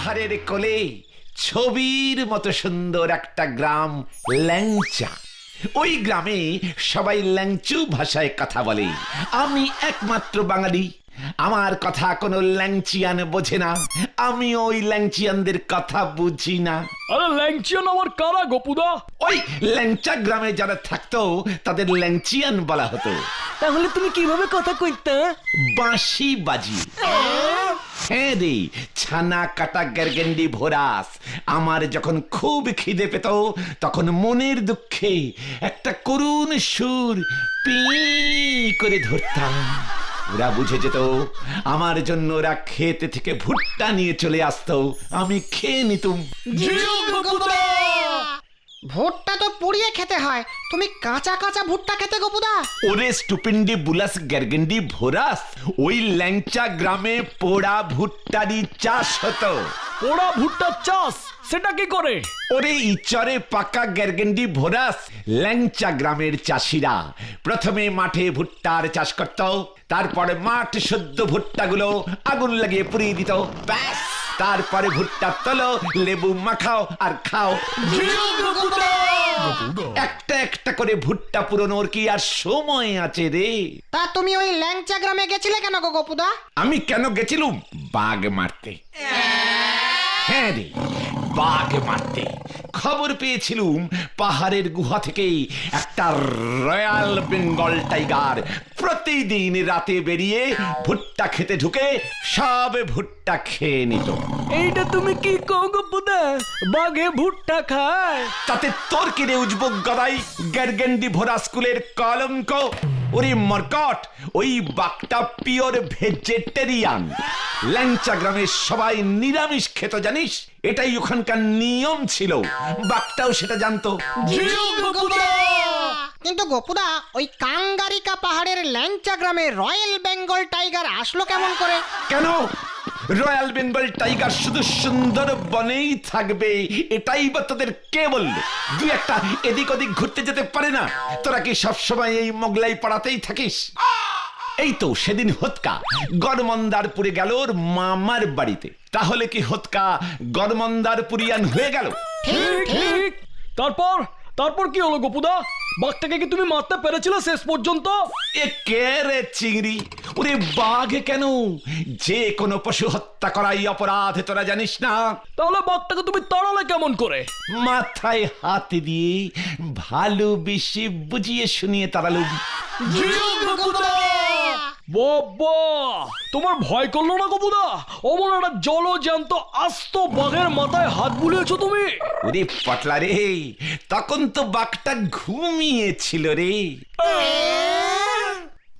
পাহাড়ের কোলে ছবির মতো সুন্দর একটা গ্রাম ল্যাংচা। ওই গ্রামে সবাই ল্যাংচু ভাষায় কথা বলে। আমি একমাত্র বাঙালি, আমার কথা কোনো ল্যাংচিয়ান বোঝে না, আমি ওই ল্যাংচিয়ানদের কথা বুঝি না। আরে ল্যাংচিয়ান আমার কারা গোপুদা? ওই ল্যাংচা গ্রামে যারা থাকতো তাদের ল্যাংচিয়ান বলা হতো। তাহলে তুমি কিভাবে কথা কইতে? বাঁশি বাজি। হ্যাঁ রে, ছানা কাটা গেরগেন্ডি ভোরাস। আমার যখন খুব খিদে পেত তখন মনের দুঃখে একটা করুণ সুর পি করে ধরতাম। ওরা বুঝে যেত আমার জন্য, ওরা খেতে থেকে ভুট্টা নিয়ে চলে আসতো, আমি খেয়ে নিতুম। ভুট্টা তো পুড়িয়ে খেতে হয়, তুমি কাঁচা কাঁচা ভুট্টা খেতে গোপুদা? ওরে স্টুপিন্ডি বুলাস গেরগেন্ডি ভোরাস, ওই ল্যাংচা গ্রামে পোড়া ভুট্টারই চাষ হতো। পোড়া ভুট্টার চাষ সেটা কি করে? ওরে ইচরে পাকা গেরগেন্ডি ভোরাস, ল্যাংচা গ্রামের চাষিরা প্রথমে মাঠে ভুট্টার চাষ করত, তারপরে মাঠ শুদ্ধ ভুট্টাগুলো আগুন লাগিয়ে পুড়িয়ে দিত, ব্যাস। তারপরে ভুট্টা তোলো, লেবু মাখাও আর খাও। একটা একটা করে ভুট্টা পুরোনোর কি আর সময় আছে রে? তা তুমি ওই ল্যাংচা গ্রামে গেছিলে কেন গো গোপুদা? আমি কেন গেছিলুম? বাঘ মারতে। হ্যাঁ রে, বাঘ মারতে। খবর পেয়েছিলুম পাহাড়ের গুহা থেকে একটা রয়্যাল বেঙ্গল টাইগার প্রতিদিন রাতে বেরিয়ে ভুট্টা খেতে ঢুকে সব ভুট্টা খেয়ে নিত। এইটা তুমি কি কও গোপুদা? বাঘে ভুট্টা খায়? তাতে তোর কিরে উজবুক গদাই, গেরগেন্ডি ভরা স্কুলের কলঙ্ক। ওরে মরকট, ওই বাঘটা পিওর ভেজিটেরিয়ান। ল্যাংচা গ্রামের সবাই নিরামিষ খেত, জানিস? এটাই ওখানকার নিয়ম ছিল, বাঘটাও সেটা জানতো। কিন্তু গোপুদা, ওই কাঙ্গারিকা পাহাড়ের ল্যাংচা গ্রামে রয়্যাল বেঙ্গল টাইগার আসলো কেমন করে? কেন রয়্যাল বেঙ্গল টাইগার শুধু সুন্দর বনেই থাকবে এটাই বা তোদের কে বলল? দুই একটা এদিক ওদিক ঘুরতে যেতে পারে না? তোরা কি সবসময় এই মোগলাই পাড়াতেই থাকিস? এই তো সেদিন হতকা গড়মন্দারপুরে গেল ওর মামার বাড়িতে। তাহলে কি হতকা গড়মন্দারপুরিয়ান হয়ে গেল? ঠিক। তারপর তারপর কি হলো গোপুদা? বাঘটাকে কি তুমি মারতে পেরেছিলে শেষ পর্যন্ত? এ কে রে চিংড়ি? ওরে বাঘ কেন, যে কোনো পশু হত্যা করাই অপরাধ, তোরা জানিস না? তাহলে বাঘটাকে তুমি তাড়ালে কেমন করে? মাথায় হাত দিয়ে ভালো বেশি বুঝিয়ে শুনিয়ে তাড়ালুম। বাবা, তোমার ভয় করলো না গোপুদা? অমন একটা জলজ্যান্ত আস্ত বাঘের মাথায় হাত বুলিয়েছো তুমি? ওরে পটলা রে, তখন তো বাঘটা ঘুমিয়েছিল রে।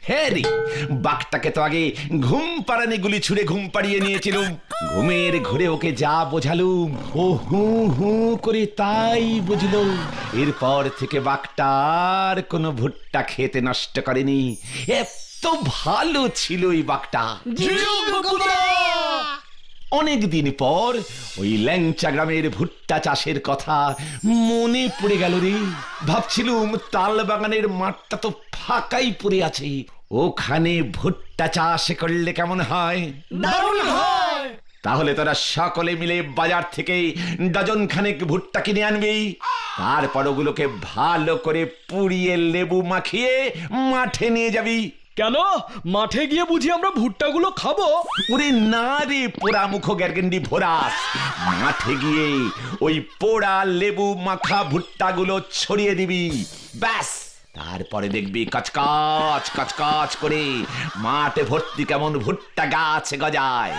হ্যাঁ রে, বাঘটাকে তো আগে ঘুম পাড়ানি গুলি ছুড়ে ঘুম পাড়িয়ে নিয়েছিলুম। ঘুমের ঘুরে ওকে যা বোঝালুম ও হু হু করে তাই বুঝলো। এরপর থেকে বাঘটা আর কোনো ভুট্টা খেতে নষ্ট করেনি। এত ভালো ছিল ওই বাঘটা। অনেক দিন পর ওই ল্যাংচা গ্রামের ভুট্টা চাষের কথা মনে পড়ে গেল রে। ভাবছিলুম তাল বাগানের মাঠটা তো ফাঁকাই পড়ে আছে, ওখানে ভুট্টা চাষ করলে কেমন হয়? দারুণ হয়। তাহলে তোরা সকলে মিলে বাজার থেকে ডজন খানেক ভুট্টা কিনে আনবি, তারপর ওগুলোকে ভালো করে পুড়িয়ে লেবু মাখিয়ে মাঠে নিয়ে যাবি। কেন, মাঠে গিয়ে বুঝি আমরা ভুট্টাগুলো খাবো? ওরে না রে পোড়া মুখ গেরগেন্ডি ভোরাস, মাঠে গিয়ে ওই পোড়া লেবু মাখা ভুট্টাগুলো ছড়িয়ে দিবি, ব্যাস। তারপরে দেখবি কচকচ কচকচ করে মাঠে ভর্তি কেমন ভুট্টা গাছ গজায়।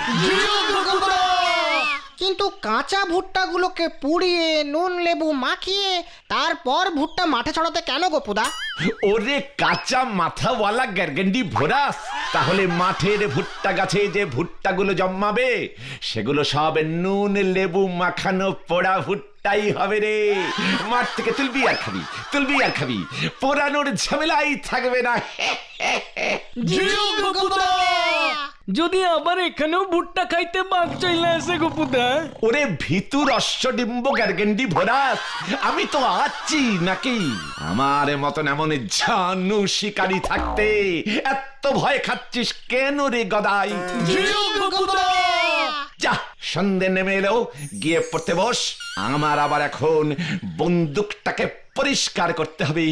কিন্তু কাঁচা ভুট্টাগুলোকে পুড়িয়ে নুন লেবু মাখিয়ে তারপর ভুট্টা মাঠে ছড়াতে কেন গোপুদা? ওরে কাঁচা মাথাওয়ালা গেরগেন্ডি ভোরাস, তাহলে মাঠের ভুট্টা গাছে যে ভুট্টাগুলো জন্মাবে সেগুলো সব নুন লেবু মাখানো পোড়া ভুট্টাই হবে রে। মাঠ থেকে তুলবি আর খাবি, তুলবি আর খাবি, পোড়ানোর ঝামেলাই থাকবে না। যদি আবার এখানেও ভুট্টা খাইতে বাঘ চলে আসে গোপুদা? ওরে ভিতুর অশ্বডিম্ব গেরগেন্ডি ভোরাস, আমি তো আছি নাকি? আমার মতন এমন জানু শিকারী থাকতে এত ভয় খাচ্ছিস কেন রে গদাই? যা সন্ধে নেমে এলো, গিয়ে পড়তে বস। আমার আবার এখন বন্দুকটাকে পরিষ্কার করতে হবে,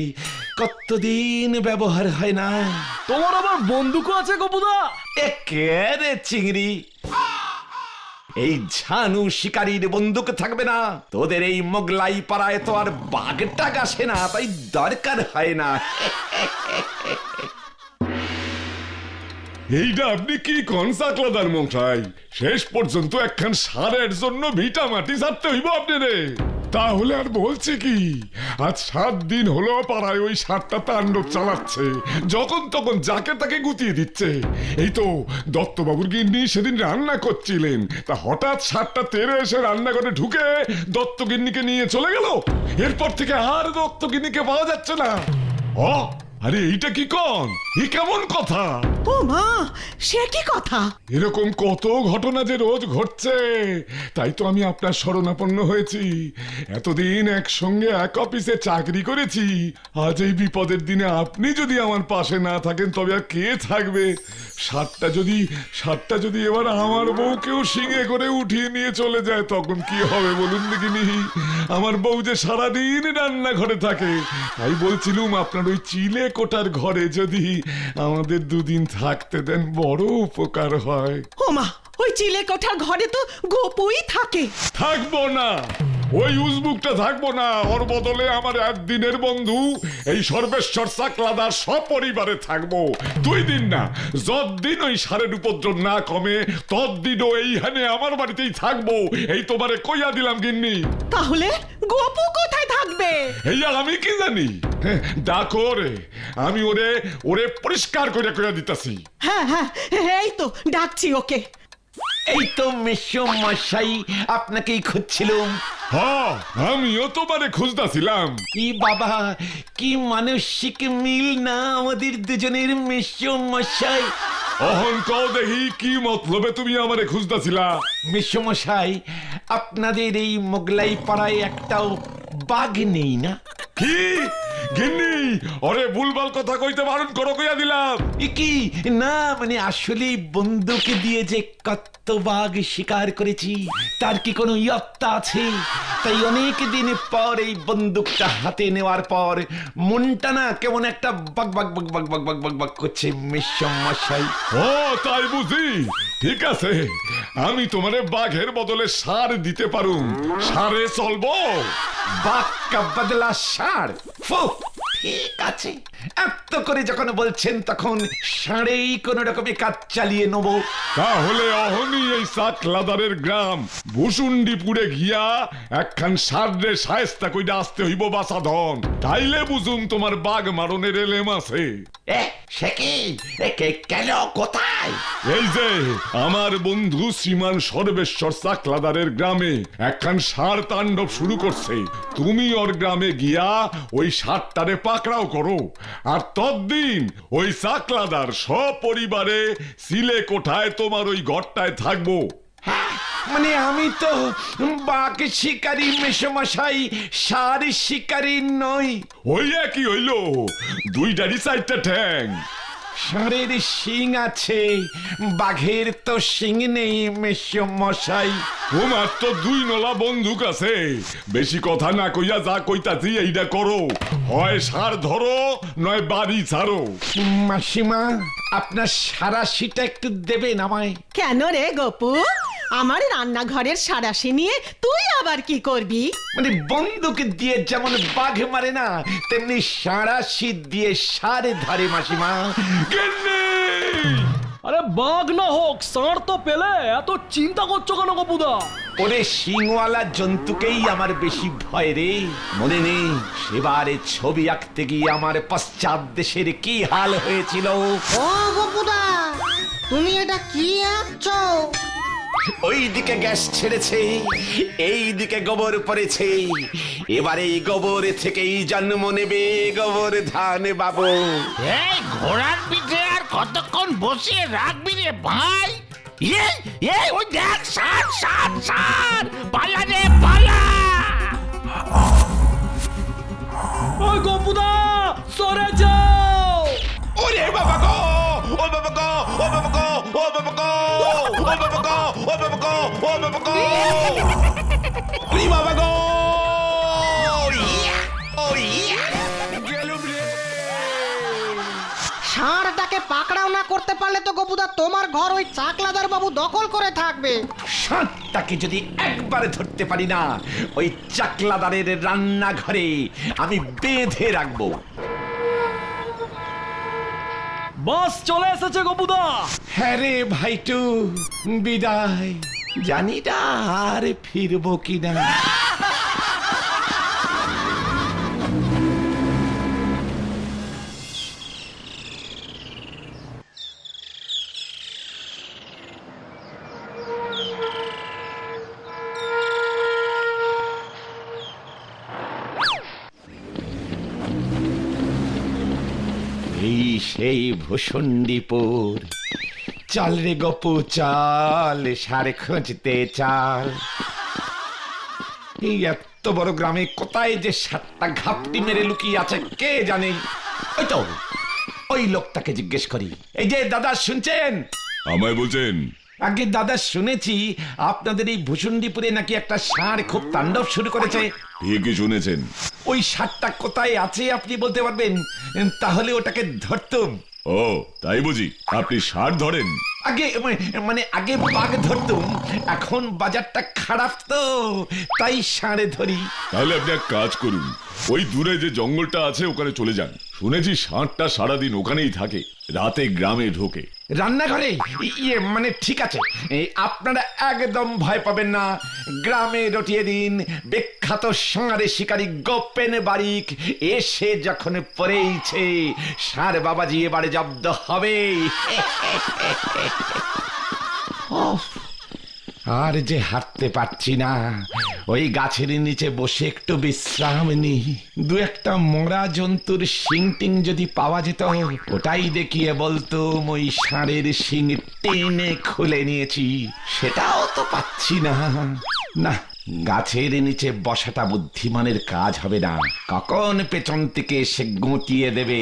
কতদিন ব্যবহার হয় না। তোমার আবার বন্দুকও আছে গপুদা? একেবারে চিংড়ি, এই ঝানু শিকারীর বন্দুক থাকবে না? তোদের এই মোগলাই পাড়ায় তো আর বাঘটা আসে না, তাই দরকার হয় না। এইটা আপনি কি কনসাকলাদার মশাই? শেষ পর্যন্ত একখান সারের জন্য ভিটা মাটি ছাড়তে হইব আপনারে। তাহলে আর বলছে কি, আজ 7 দিন হলো পাড়ায় ওই সারটা তাণ্ডব চালাচ্ছে, যখন তখন যাকে তাকে গুতিয়ে দিচ্ছে। এই তো দত্তবাবুর গিন্নি সেদিন রান্না করছিলেন, তা হঠাৎ সারটা তেরে এসে রান্নাঘরে ঢুকে দত্ত গিন্নিকে নিয়ে চলে গেল। এরপর থেকে আর দত্ত গিন্নিকে পাওয়া যাচ্ছে না। ও আরে এইটা কি কন? এ কেমন কথা? ও মা, সে কি কথা? এরকম কত ঘটনা যে রোজ ঘটছে, তাই তো আমি আপনার শরণাপন্ন হয়েছি। এতদিন একসঙ্গে এক অফিসে চাকরি করেছি, আজ এই বিপদের দিনে আপনি যদি আমার পাশে না থাকেন তবে আর কে থাকবে? সাতটা যদি এবার আমার বউকেও শিঙে করে উঠিয়ে নিয়ে চলে যায়, তখন কি হবে বলুন দেখিনি? আমার বউ যে সারাদিন রান্নাঘরে থাকে, তাই বলছিলুম আপনার ওই চিলে কোটার ঘরে যদি আমাদের 2 দিন থাকতে দেন বড় উপকার হয়। ও মা, ওই চিলে কোঠার ঘরে তো গোপুই থাকে। থাকবো না, ওই উজবুকটা থাকবো না। ওর বদলে আমার একদিনের বন্ধু এই সর্বেশ্বর চাকলাদার সপরিবারে থাকবো। 2 দিন না, যতদিন ওই সারের উপদ্রব না কমে ততদিনও এইখানে আমার বাড়িতেই থাকবো, এই তোমারে কইয়া দিলাম গিন্নি। তাহলে গোপু কোথায় থাকবে? এই আমি কি জানি? ডাকো রে, আমি ওরে পরিষ্কার করে কইয়া দিতাছি। হ্যাঁ হ্যাঁ, এই তো ডাকছি ওকে। এই তো মেশো মশাই, আপনাকেই খুঁজছিলাম। হ্যাঁ, আমিও তোমারে খুঁজতাছিলাম। কি বাবা, কি মানসিক মিল না আমাদের দুজনের মেশো মশাই। অহন কও দেখি, কি মতলবে তুমি আমারে খুঁজতাছিলা? মেশো মশাই, আপনাদের এই মোগলাই পাড়ায় একটাও বাঘ নেই না? কি গিন্নি, ওরে ভুলভাল কথা কইতে বারণ করো কইয়া দিলাম। কি না, মানে আসলে বন্দুক দিয়ে যে কত বাঘ শিকার করেছি তার কি কোনো ইয়ত্তা আছে? তাই অনেক দিন পর এই বন্দুকটা হাতে নেওয়ার পর মনটা না কেমন একটা বাগ বাগ বাগ বাগ বাগ বাগ বাগ বাগ করছে মেশম মশাই। ও তাই বুঝি, ঠিক আছে, আমি তোমারে বাঘের বদলে সার দিতে পারুম। সারে চলবো? বাঘ কা বদলা সার? ঠিক আছে, এত করে যখন বলছেন তখন সারেই কোন রকমে কাজ চালিয়ে নেব। তাহলে অহনি এই চাকলাদারের গ্রাম ভুসুন্ডিপুরে গিয়া একখান সারে সায়স্তা কইরা আসতে হইব বাসাধন, তাইলে বুঝুন তোমার বাঘ মারণের এলেম আছে। সে কি? কেন, কোথায়? এই যে আমার বন্ধু শ্রীমান সর্বেশ্বর চাকলাদারের গ্রামে একখান সার তাণ্ডব শুরু করছে। তুমি ওর গ্রামে গিয়া ওই সারটারে পাকড়াও করো, আর ততদিন ওই চাকলাদার সপরিবারে সিলে কোঠায় তোমার ওই ঘরটায় থাকবো। মানে আমি তো বাঘ শিকারী মেশমশাই, সার শিকারী নই। ওই একই হইল, 2টারই 4টা ঠ্যাং। ষাঁড়ের শিং আছে, বাঘের তো শিং নেই মেশমশাই। তোমার তো 2 নলা বন্দুক আছে, বেশি কথা না কইয়া যা কইতাছি এইটা করো। হয় সার ধরো, নয় বাড়ি ছাড়ো। মাসিমা, আপনার সারাশিটা একটু দেবেন আমায়? কেন রে গোপু, আমার রান্নাঘরের সারাশি নিয়ে তুই আবার কি করবি? মানে বন্দুক দিয়ে যেমন বাঘ মারে না, তেমনি সারাশি দিয়ে সার ধরে মাসিমা। আরে বাঘ না হোক, ষাঁড় তো পেলে এত চিন্তা করছো কেন গপুদা? ওরে শিংওয়ালা জন্তুকেই আমার বেশি ভয় রে। মনে নেই সেবারে ছবি আঁকতে গিয়ে আমার পশ্চাৎ দেশের কি হাল হয়েছিল? ও গোপুদা, তুমি এটা কি আঁকছো? ওইদিকে গ্যাস ছেড়েছে, এই দিকে গোবর পড়েছে, এবারে এই গোবর থেকেই জন্ম নেবে গোবর ধান বাবু। এই ঘোড়ার পিঠে আর কতক্ষণ বসিয়ে রাখবি রে ভাই? ওই দেখ, সার সার সার, পালা রে পালা। ওই গপুদা, সরে যাও। ওরে বাবা গো, ও বাবা গো, ও বাবা গো, ও বাবা গো, ও ও বাবা গো, ও বাবা গো, ও বাবা গো। ওরে বাবা গো! ইয়া! ও ইয়া! গেলুম রে! ষাঁড়টাকে পাকড়াও না করতে পারলে তো গপুদা তোমার ঘর ওই চাকলাদার বাবু দখল করে থাকবে। ষাঁড়টাকে যদি একবার ধরতে পারি না, ওই চাকলাদারের রান্নাঘরে আমি বেঁধে রাখবো। বাস চলে এসেছে গপুদা। হ্যাঁ রে ভাইটু, বিদায়। জানি না আর ফিরবো কিনা। এই সেই ভূষণ্ডীপুর। চাল রে গপু চাল, সারে খুঁজতে চাল। এই এত বড় গ্রামে কোথায় যে 7টা ঘাপটি মেরে লুকিয়ে আছে কে জানে। ওই তো ওই লোকটাকে জিজ্ঞেস করি। এই যে দাদা শুনছেন? আমায় বলছেন? আগে দাদা শুনেছি আপনাদের এই ভূষণ্ডীপুরে নাকি একটা ষাঁড় খুব তাণ্ডব শুরু করেছে। ঠিকই শুনেছেন। ওই ষাঁড়টা কোথায় আছে আপনি বলতে পারবেন? তাহলে ওটাকে ধরতুম। ও তাই বুঝি, আপনি ষাঁড় ধরেন? আগে মানে আগে বাঘ ধরতুম, এখন বাজারটা খারাপ তো তাই ষাঁড়ে ধরি। তাহলে আপনি এক কাজ করুন, ওই দূরে যে জঙ্গলটা আছে ওখানে চলে যান। শুনেছি ষাঁড়টা সারাদিন ওখানেই থাকে, রাতে গ্রামে ঢোকে। রান্নাঘরে? ইয়ে মানে ঠিক আছে, আপনারা একদম ভয় পাবেন না। গ্রামে রটিয়ে দিন বিখ্যাত ষাঁড়ে শিকারী গোপেন বারিক এসে যখন পড়েইছে, ষাঁড় বাবাজি এবারে জব্দ হবে। আর যে হাঁটতে পারছি না, ওই গাছের নিচে বসে একটু বিশ্রাম নি। দু একটা মরা জন্তুর শিং টিং যদি পাওয়া যেত, ওটাই দেখিয়ে বলতুম ওই ষাঁড়ের শিং টেনে খুলে নিয়েছি। সেটাও তো পাচ্ছি না। না, গাছের নিচে বসাটা বুদ্ধিমানের কাজ হবে না। কখন পেছন থেকে এসে গুঁটিয়ে দেবে,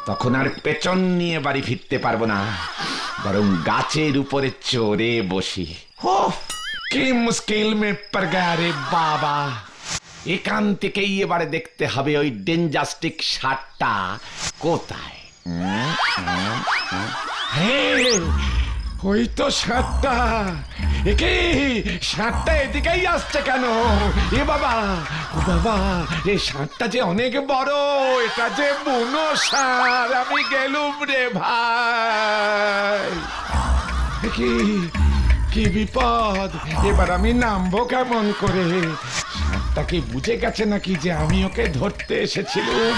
তখন আর পেছন নিয়ে বাড়ি ফিরতে পারবো না। বরং গাছের উপরে চড়ে বসি। কি মুশকিল মে পড় গয়া রে বাবা। এখান থেকেই এবারে দেখতে হবে ওই ডেঞ্জাস্টিক ষাঁড়টা কোথায়। ওই তো ষাঁড়টা। একে ষাঁড়টা এদিকেই আসছে কেন? এ বাবা, ও বাবা, এই ষাঁড়টা যে অনেক বড়। এটা যে বুনো ষাঁড়। আমি গেলুম রে ভাই। কি বিপদ! এবার আমি নামবো কেমন করে? ষাঁড়টা কি বুঝে গেছে নাকি যে আমি ওকে ধরতে এসেছিলাম?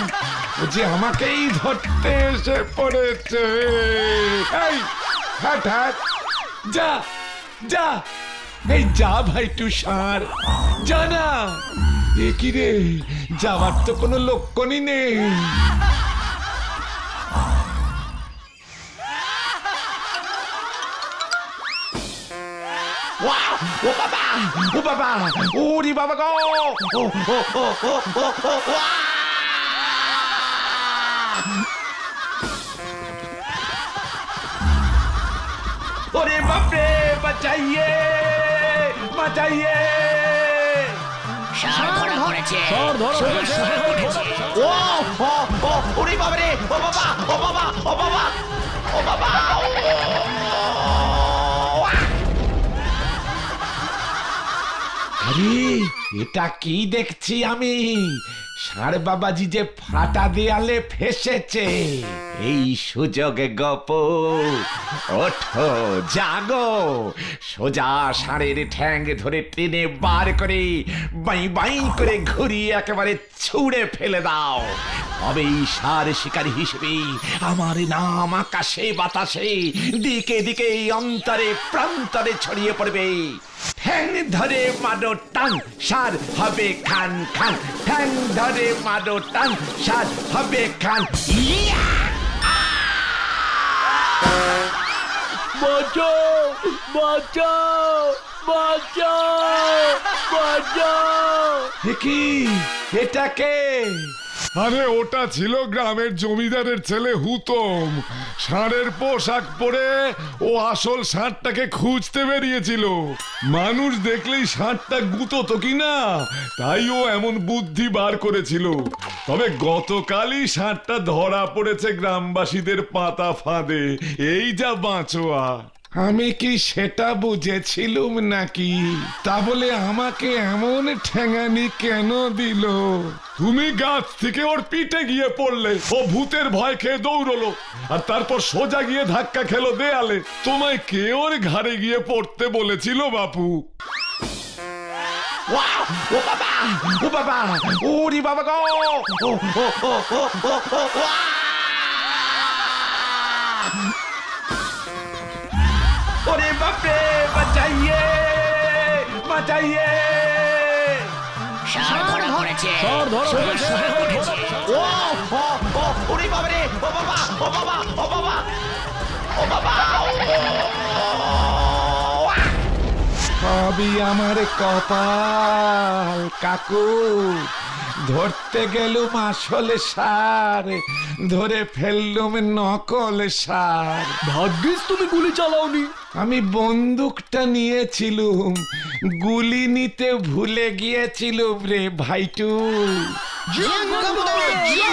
ও যে আমাকেই ধরতে এসে পড়েছে। এই হাট হাট, যা যা, এই যা ভাই তুষার, যা না। এ কি রে, যাওয়ার তো কোনো লক্ষণই নেই। ও বাবা, ও বাবা, ওরে বাবা গো! ও ও ও ও ও ও! ওরে বাপরে, বাঁচাইয়ে বাঁচাইয়ে! ষাঁড় ধরা পড়েছে। ও ও ও, ওরে বাবারে, ও বাবা, ও বাবা, ও বাবা, ও বাবা! আরে এটা কি দেখছি আমি? ষাঁড় বাবাজি যে ফাটা দেয়ালে ফেসেছে। এই সুযোগে গপ, ওঠো, জাগো, সোজা ষাঁড়ের ঠ্যাং ধরে টেনে বার করে বাই বাই করে ঘুরিয়ে একেবারে ছুঁড়ে ফেলে দাও। তবেই ষাঁড় শিকারী হিসেবে আমার নাম আকাশে বাতাসে দিকে দিকে অন্তরে প্রান্তরে ছড়িয়ে পড়বে। ঠ্যাং ধরে মারো টান, ষাঁড় হবে খান খান। ঠ্যাং ধরে মারো টান, ষাঁড় হবে খান। ইয়া! বাঁচাও, বাঁচাও, বাঁচাও, বাঁচাও! কি এটাকে? আরে ওটা ছিল গ্রামের জমিদারের ছেলে হুতম। ষাঁড়ের পোশাক পরে ও আসল ষাঁড়টাকে খুঁজতে বেরিয়েছিল। মানুষ দেখলেই ষাঁড়টা গুঁতো কিনা, তাই ও এমন বুদ্ধি বার করেছিল। তবে গতকালই ষাঁড়টা ধরা পড়েছে গ্রামবাসীদের পাতা ফাঁদে। এই যা বাঁচোয়া। আমি কি সেটা বুঝেছিলুম নাকি? তা বলে আমাকে এমন ঠ্যাঙানি কেন দিল? তুমি গাছ থেকে ওর পিঠে গিয়ে পড়লে, ও ভূতের ভয় খেয়ে দৌড়লো, আর তারপর সোজা গিয়ে ধাক্কা খেলো দেয়ালে। তোমায় কে ওর ঘাড়ে গিয়ে পড়তে বলেছিল বাপু? ওয়াও! ও বাবা, ও বাবা, ওরে বাবা গো! ও, ও, ও, ও, ও, ও, ওয়া! ওরে বাপরে, বাঁচাইয়ে, বাঁচাইয়ে! ষাঁড় ধরা পড়েছে। ষাঁড় ধরা পড়েছে। ও, ও, ও, ওরে বাবারে, ও বাবা, ও বাবা, ও বাবা, ও বাবা! সবই আমার কপাল কাকু। ধরতে গেলুম আসল সার, ধরে ফেললুম নকল সার। ভাগ্যিস তুমি গুলি চালাওনি। আমি বন্দুকটা নিয়েছিলুম, গুলি নিতে ভুলে গিয়েছিলুম রে ভাইটু। জিয়ান কাকুদা, জিয়া।